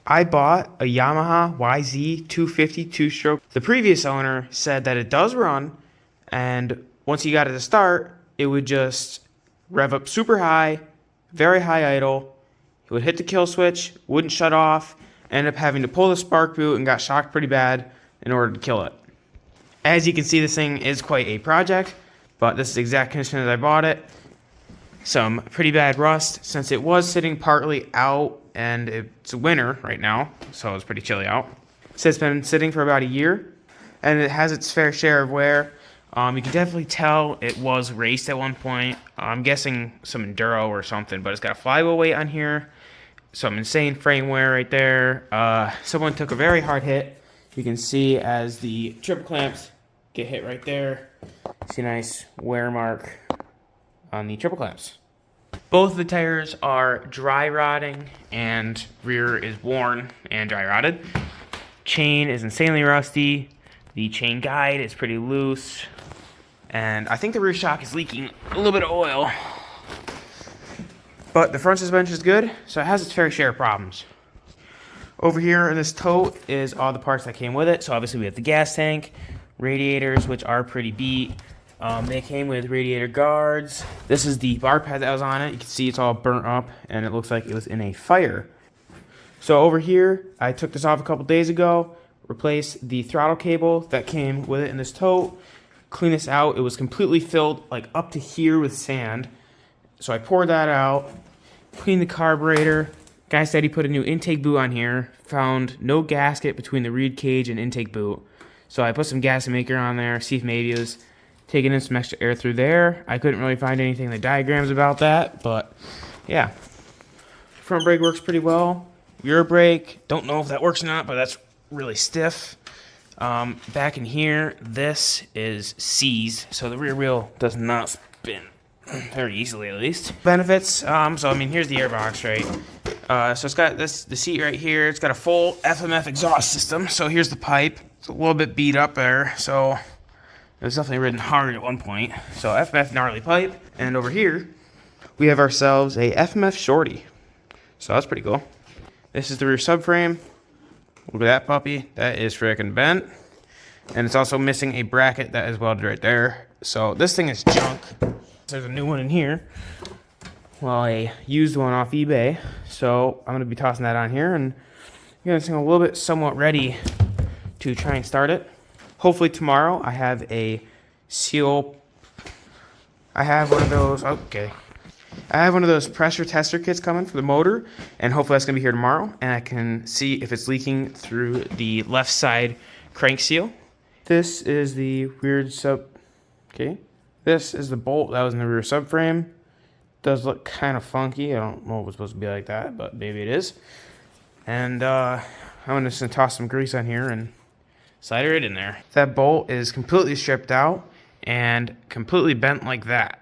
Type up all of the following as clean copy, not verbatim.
I bought a Yamaha YZ250 two-stroke. The previous owner said that it does run, and once you got it to start, it would just rev up super high, very high idle. It would hit the kill switch, wouldn't shut off, ended up having to pull the spark boot and got shocked pretty bad in order to kill it. As you can see, this thing is quite a project, but this is the exact condition as I bought it. Some pretty bad rust since it was sitting partly out, and it's winter right now, so it's pretty chilly out. So it's been sitting for about a year, and it has its fair share of wear. You can definitely tell it was raced at one point. I'm guessing some enduro or something, but it's got a flywheel weight on here, some insane frame wear right there. Someone took a very hard hit. You can see as the triple clamps get hit right there. See a nice wear mark on the triple clamps. Both of the tires are dry rotting, and rear is worn and dry rotted. Chain is insanely rusty. The chain guide is pretty loose, and I think the rear shock is leaking a little bit of oil. But the front suspension is good, so it has its fair share of problems. Over here in this tote is all the parts that came with it. So obviously we have the gas tank, radiators, which are pretty beat. They came with radiator guards. This is the bar pad that was on it. You can see it's all burnt up, and it looks like it was in a fire. So over here, I took this off a couple days ago, replaced the throttle cable that came with it in this tote, clean this out. It was completely filled like up to here with sand. So I poured that out, cleaned the carburetor. Guy said he put a new intake boot on here, found no gasket between the reed cage and intake boot. So I put some gasket maker on there, see if maybe it was taking in some extra air through there. I couldn't really find anything in the diagrams about that, but yeah. Front brake works pretty well. Rear brake, don't know if that works or not, but that's really stiff. Back in here, this is seized, so the rear wheel does not spin very easily, at least. Benefits, so I mean, here's the airbox, right? So it's got the seat right here. It's got a full FMF exhaust system. So here's the pipe. It's a little bit beat up there, so it was definitely ridden hard at one point. So FMF gnarly pipe. And over here, we have ourselves a FMF shorty. So that's pretty cool. This is the rear subframe. Look at that puppy. That is freaking bent. And it's also missing a bracket that is welded right there. So this thing is junk. There's a new one in here. Well, I used one off eBay. So I'm going to be tossing that on here and getting this thing a little bit somewhat ready to try and start it. Hopefully tomorrow I have a seal. I have one of those. Okay. I have one of those pressure tester kits coming for the motor, and hopefully that's going to be here tomorrow, and I can see if it's leaking through the left side crank seal. This is the weird okay. This is the bolt that was in the rear subframe. Does look kind of funky. I don't know if it's supposed to be like that, but maybe it is. And I'm just going to toss some grease on here and slide it in there. That bolt is completely stripped out and completely bent like that.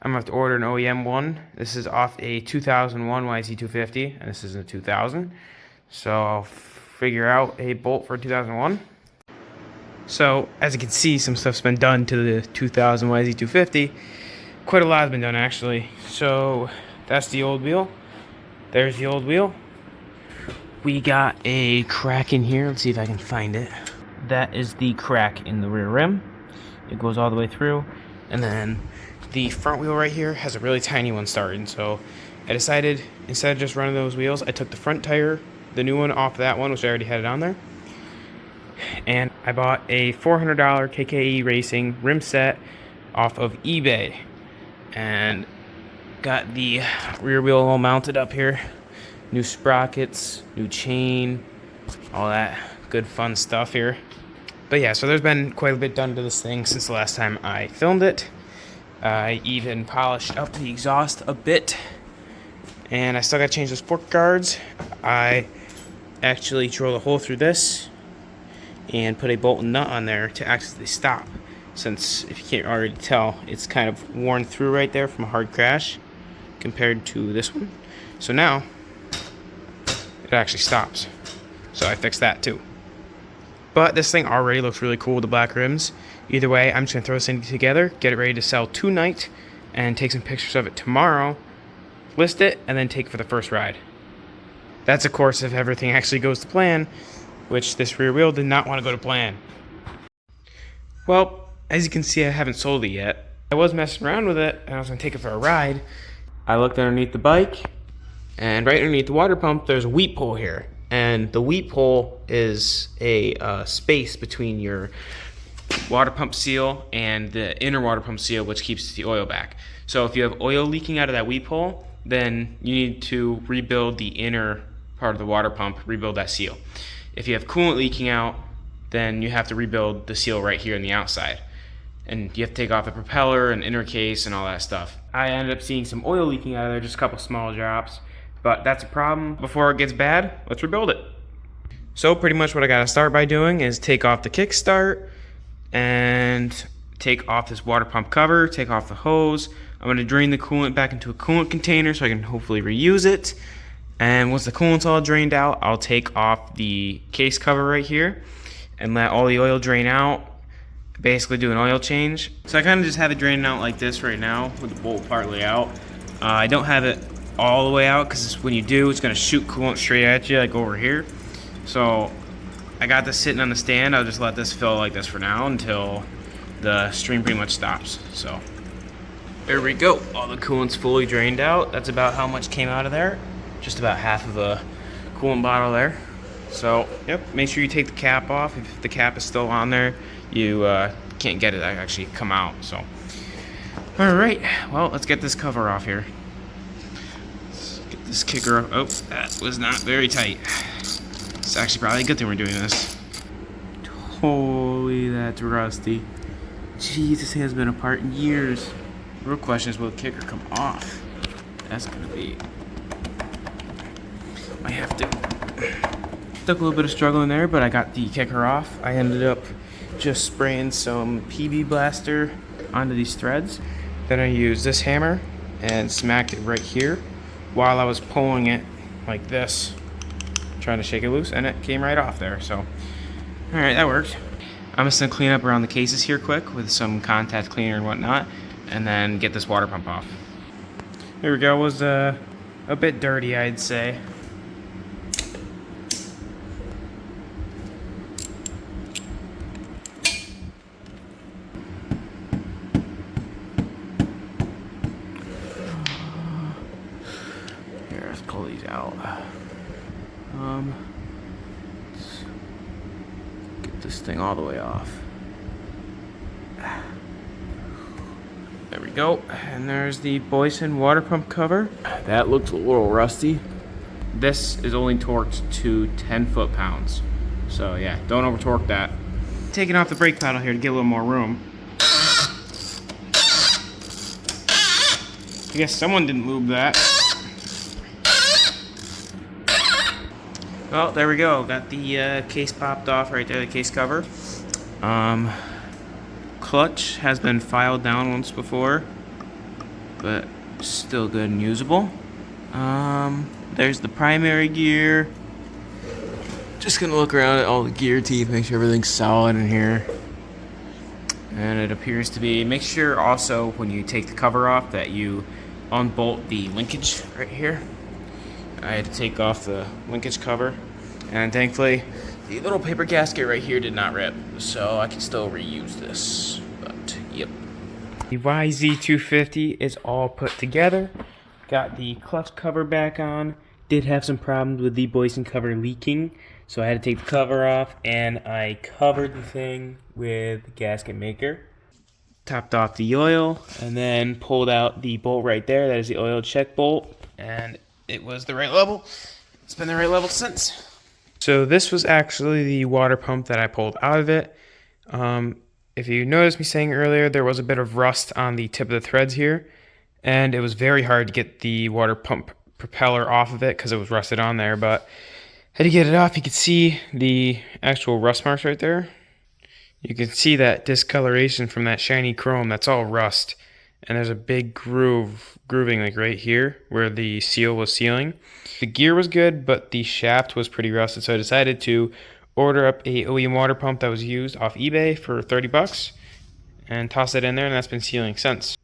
I'm going to have to order an OEM one. This is off a 2001 YZ250, and this is a 2000. So I'll figure out a bolt for 2001. So as you can see, some stuff's been done to the 2000 YZ250. Quite a lot has been done, actually. So that's the old wheel. There's the old wheel. We got a crack in here. Let's see if I can find it. That is the crack in the rear rim. It goes all the way through. And then the front wheel right here has a really tiny one starting. So I decided, instead of just running those wheels, I took the front tire, the new one, off that one, which I already had it on there. And I bought a $400 KKE Racing rim set off of eBay. And got the rear wheel all mounted up here. New sprockets, new chain, all that good fun stuff here. But yeah, so there's been quite a bit done to this thing since the last time I filmed it. I even polished up the exhaust a bit, and I still got to change those fork guards. I actually drilled a hole through this and put a bolt and nut on there to actually stop, since if you can't already tell, it's kind of worn through right there from a hard crash compared to this one. So now it actually stops. So I fixed that too. But this thing already looks really cool with the black rims. Either way, I'm just going to throw this thing together, get it ready to sell tonight, and take some pictures of it tomorrow, list it, and then take it for the first ride. That's of course if everything actually goes to plan, which this rear wheel did not want to go to plan. Well, as you can see, I haven't sold it yet. I was messing around with it, and I was going to take it for a ride. I looked underneath the bike, and right underneath the water pump, there's a weep hole here. And the weep hole is a space between your water pump seal and the inner water pump seal, which keeps the oil back. So if you have oil leaking out of that weep hole, then you need to rebuild the inner part of the water pump, rebuild that seal. If you have coolant leaking out, then you have to rebuild the seal right here on the outside. And you have to take off the propeller and inner case and all that stuff. I ended up seeing some oil leaking out of there, just a couple small drops, but that's a problem. Before it gets bad, let's rebuild it. So pretty much what I gotta start by doing is take off the kickstart and take off this water pump cover, take off the hose. I'm gonna drain the coolant back into a coolant container so I can hopefully reuse it. And once the coolant's all drained out, I'll take off the case cover right here and let all the oil drain out. Basically do an oil change. So I kind of just have it draining out like this right now with the bolt partly out. I don't have it all the way out because when you do, it's going to shoot coolant straight at you like over here. So I got this sitting on the stand. I'll just let this fill like this for now until the stream pretty much stops. So there we go. All the coolant's fully drained out. That's about how much came out of there. Just about half of a coolant bottle there. So yep, make sure you take the cap off. If the cap is still on there, you can't get it to actually come out. So all right, well, let's get this cover off here. Let's get this kicker off. Oh, that was not very tight. It's actually probably a good thing we're doing this. Holy, that's rusty. Jeez, this thing has been apart in years. The real question is, will the kicker come off? That's gonna be, I have to. Took a little bit of struggling there, but I got the kicker off. I ended up just spraying some PB Blaster onto these threads. Then I used this hammer and smacked it right here while I was pulling it like this, trying to shake it loose, and it came right off there. So, all right, that worked. I'm just gonna clean up around the cases here quick with some contact cleaner and whatnot, and then get this water pump off. There we go. It was a bit dirty, I'd say. Pull these out. Let's get this thing all the way off. There we go. And there's the Boyson water pump cover. That looks a little rusty. This is only torqued to 10 foot-pounds. So yeah, don't over torque that. Taking off the brake pedal here to get a little more room. I guess someone didn't lube that. Well, there we go. Got the case popped off right there, the case cover. Clutch has been filed down once before, but still good and usable. There's the primary gear. Just gonna look around at all the gear teeth, make sure everything's solid in here. And it appears to be. Make sure also when you take the cover off that you unbolt the linkage right here. I had to take off the linkage cover, and thankfully the little paper gasket right here did not rip, so I can still reuse this. But yep, the YZ250 is all put together. Got the clutch cover back on. Did have some problems with the Boyson cover leaking, so I had to take the cover off, and I covered the thing with gasket maker. Topped off the oil, and then pulled out the bolt right there. That is the oil check bolt, and it was the right level. It's been the right level since. So this was actually the water pump that I pulled out of it. If you noticed me saying earlier, there was a bit of rust on the tip of the threads here, and it was very hard to get the water pump propeller off of it because it was rusted on there, but had to get it off. You can see the actual rust marks right there. You can see that discoloration from that shiny chrome. That's all rust. And there's a big grooving like right here where the seal was sealing. The gear was good, but the shaft was pretty rusted, so I decided to order up a OEM water pump that was used off eBay for 30 bucks and toss it in there, and that's been sealing since.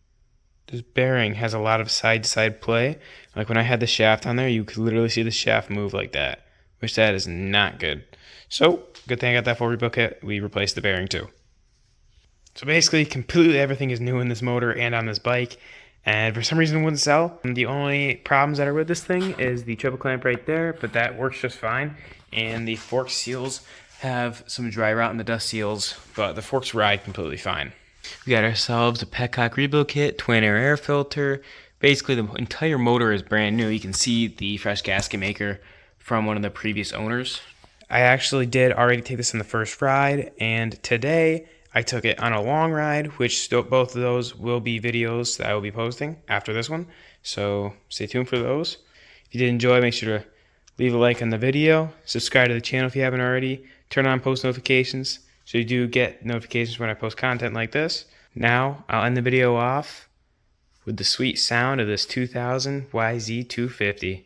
This bearing has a lot of side-to-side play. Like when I had the shaft on there, you could literally see the shaft move like that, which that is not good. So, good thing I got that full rebuild kit. We replaced the bearing too. So basically, completely everything is new in this motor and on this bike, and for some reason it wouldn't sell. The only problems that are with this thing is the triple clamp right there, but that works just fine. And the fork seals have some dry rot in the dust seals, but the forks ride completely fine. We got ourselves a petcock rebuild kit, twin air filter. Basically, the entire motor is brand new. You can see the fresh gasket maker from one of the previous owners. I actually did already take this on the first ride, and today I took it on a long ride, which both of those will be videos that I will be posting after this one. So stay tuned for those. If you did enjoy, make sure to leave a like on the video, subscribe to the channel if you haven't already, turn on post notifications so you do get notifications when I post content like this. Now, I'll end the video off with the sweet sound of this 2000 YZ250.